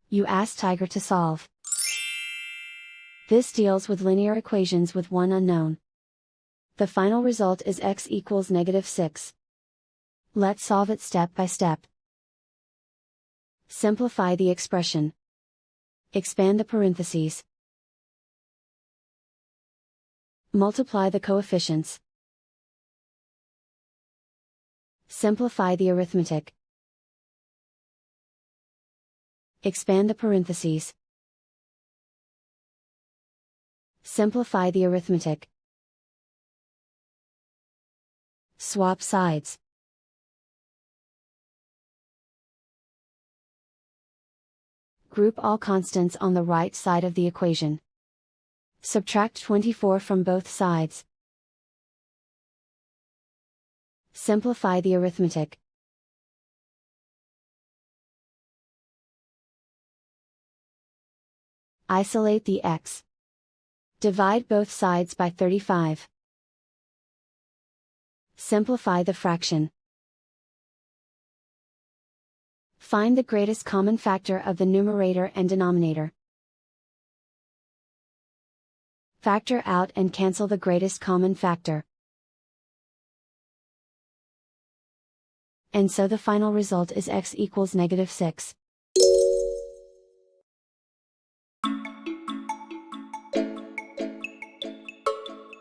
You ask Tiger to solve. This deals with linear equations with one unknown. The final result is x equals -6. Let's solve it step by step. Simplify the expression. Expand the parentheses. Multiply the coefficients. Simplify the arithmetic. Expand the parentheses. Simplify the arithmetic. Swap sides. Group all constants on the right side of the equation. Subtract 24 from both sides. Simplify the arithmetic. Isolate the x. Divide both sides by 35. Simplify the fraction. Find the greatest common factor of the numerator and denominator. Factor out and cancel the greatest common factor. And so the final result is x equals -6.